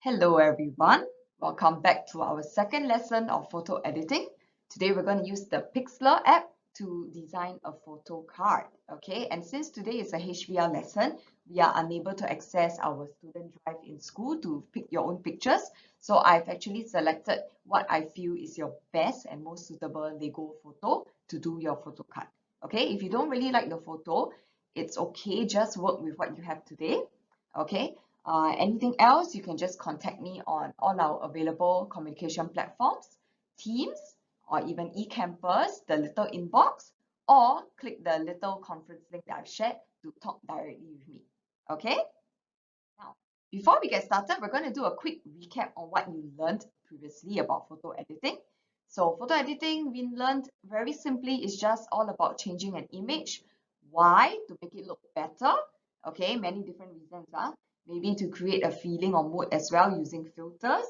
Hello everyone, welcome back to our second lesson of photo editing. Today we're going to use the Pixlr app to design a photo card. Okay, and since today is a HBL lesson, we are unable to access our student drive in school to pick your own pictures. So I've actually selected what I feel is your best and most suitable Lego photo to do your photo card. Okay, if you don't really like the photo, it's okay, just work with what you have today. Okay. Anything else, you can just contact me on all our available communication platforms, Teams, or even eCampus, the little inbox, or click the little conference link that I've shared to talk directly with me. Okay? Now, before we get started, we're going to do a quick recap on what you learned previously about photo editing. So photo editing, we learned very simply, is just all about changing an image. Why? To make it look better. Okay, many different reasons. Maybe to create a feeling or mood as well using filters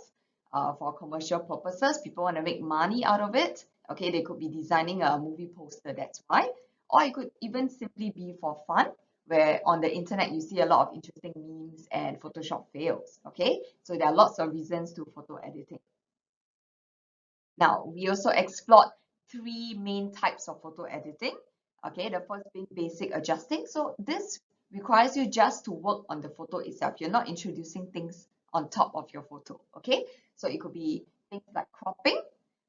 for commercial purposes. People want to make money out of it. Okay, they could be designing a movie poster, that's why. Or it could even simply be for fun, where on the internet you see a lot of interesting memes and Photoshop fails. Okay, so there are lots of reasons to photo editing. Now, we also explored three main types of photo editing. Okay, the first being basic adjusting. So this requires you just to work on the photo itself. You're not introducing things on top of your photo. Okay, so it could be things like cropping.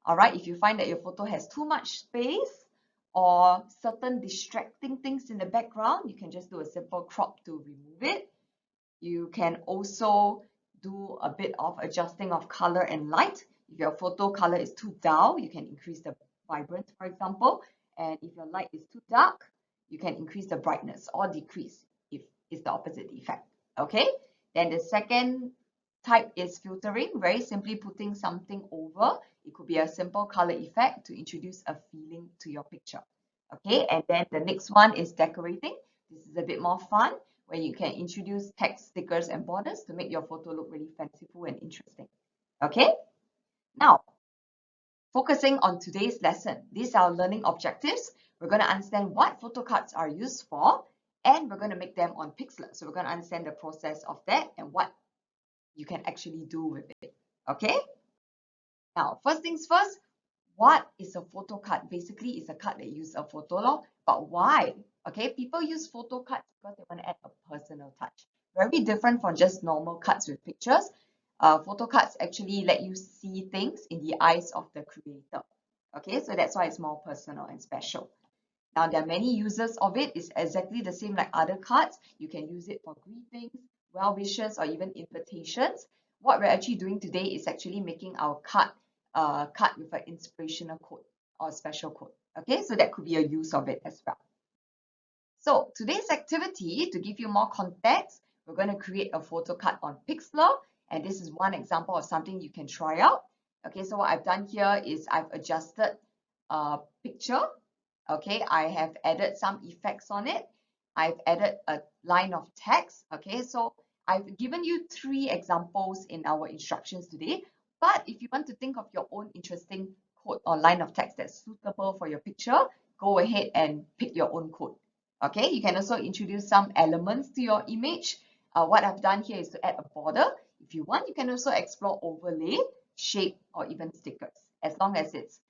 All right, if you find that your photo has too much space or certain distracting things in the background, you can just do a simple crop to remove it. You can also do a bit of adjusting of color and light. If your photo color is too dull, you can increase the vibrance, for example. And if your light is too dark, you can increase the brightness or decrease if it's the opposite effect. Okay, then the second type is filtering, very simply putting something over. It could be a simple color effect to introduce a feeling to your picture. Okay, and then the next one is decorating. This is a bit more fun, where you can introduce text, stickers, and borders to make your photo look really fanciful and interesting. Okay, now focusing on today's lesson, these are our learning objectives. We're going to understand what photo cards are used for, and we're going to make them on Pixlr. So we're going to understand the process of that and what you can actually do with it. Okay, now first things first, what is a photo card? Basically, it's a card that uses a photo, but why? Okay, people use photo cards because they want to add a personal touch. Very different from just normal cards with pictures. Photo cards actually let you see things in the eyes of the creator. Okay, so that's why it's more personal and special. Now, there are many uses of it. It's exactly the same like other cards. You can use it for greetings, well wishes, or even invitations. What we're actually doing today is actually making our card with an inspirational quote or special quote. Okay, so that could be a use of it as well. So today's activity, to give you more context, we're going to create a photo card on Pixlr, and this is one example of something you can try out. Okay, so what I've done here is I've adjusted a picture. Okay, I have added some effects on it. I've added a line of text. Okay, so I've given you three examples in our instructions today. But if you want to think of your own interesting quote or line of text that's suitable for your picture, go ahead and pick your own quote. Okay, you can also introduce some elements to your image. What I've done here is to add a border. If you want, you can also explore overlay, shape, or even stickers, as long as it's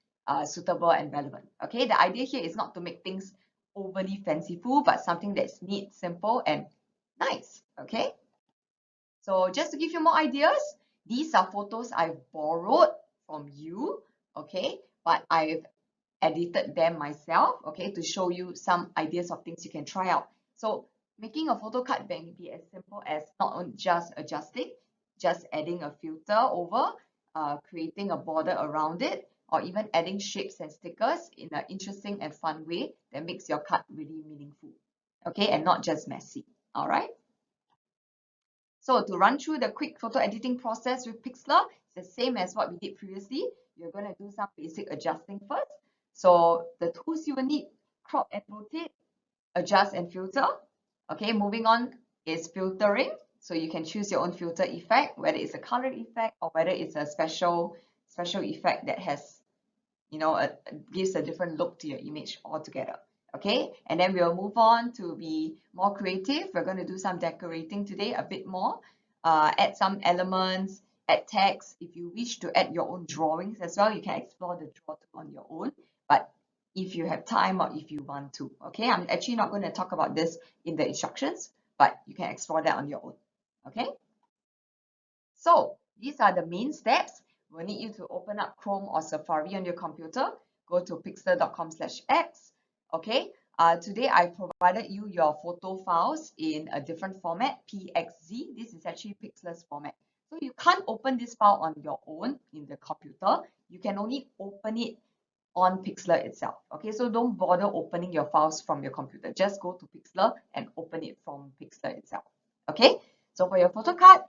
suitable and relevant. Okay, the idea here is not to make things overly fanciful, but something that's neat, simple, and nice. Okay, so just to give you more ideas, these are photos I've borrowed from you. Okay, but I've edited them myself, okay, to show you some ideas of things you can try out. So making a photo card may be as simple as not just adjusting, just adding a filter over, creating a border around it, or even adding shapes and stickers in an interesting and fun way that makes your card really meaningful, okay, and not just messy. All right. So to run through the quick photo editing process with Pixlr, it's the same as what we did previously. You're going to do some basic adjusting first. So the tools you will need: crop and rotate, adjust and filter. Okay, moving on is filtering. So you can choose your own filter effect, whether it's a color effect or whether it's a special effect that has, you know, gives a different look to your image altogether. Okay, and then we'll move on to be more creative. We're going to do some decorating today, a bit more. add some elements, add text. If you wish to add your own drawings as well, you can explore the draw tool on your own. But if you have time or if you want to, okay, I'm actually not going to talk about this in the instructions, but you can explore that on your own. Okay, so these are the main steps. We'll need you to open up Chrome or Safari on your computer. Go to pixlr.com/x. Okay, today I provided you your photo files in a different format, PXZ. This is actually Pixlr's format. So you can't open this file on your own in the computer. You can only open it on Pixlr itself. Okay, so don't bother opening your files from your computer. Just go to Pixlr and open it from Pixlr itself. Okay, so for your photo card,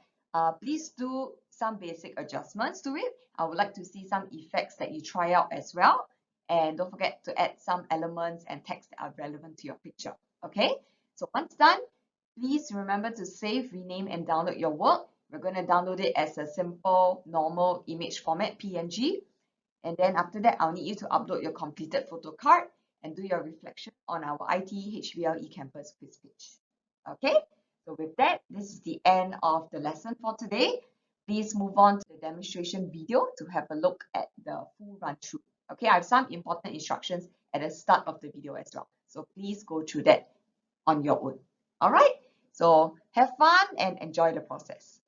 please do some basic adjustments to it. I would like to see some effects that you try out as well. And don't forget to add some elements and text that are relevant to your picture. Okay, so once done, please remember to save, rename, and download your work. We're going to download it as a simple, normal image format, PNG. And then after that, I'll need you to upload your completed photo card and do your reflection on our IT HBL eCampus quiz page. Okay, so with that, this is the end of the lesson for today. Please move on to the demonstration video to have a look at the full run through. Okay, I have some important instructions at the start of the video as well. So please go through that on your own. All right, so have fun and enjoy the process.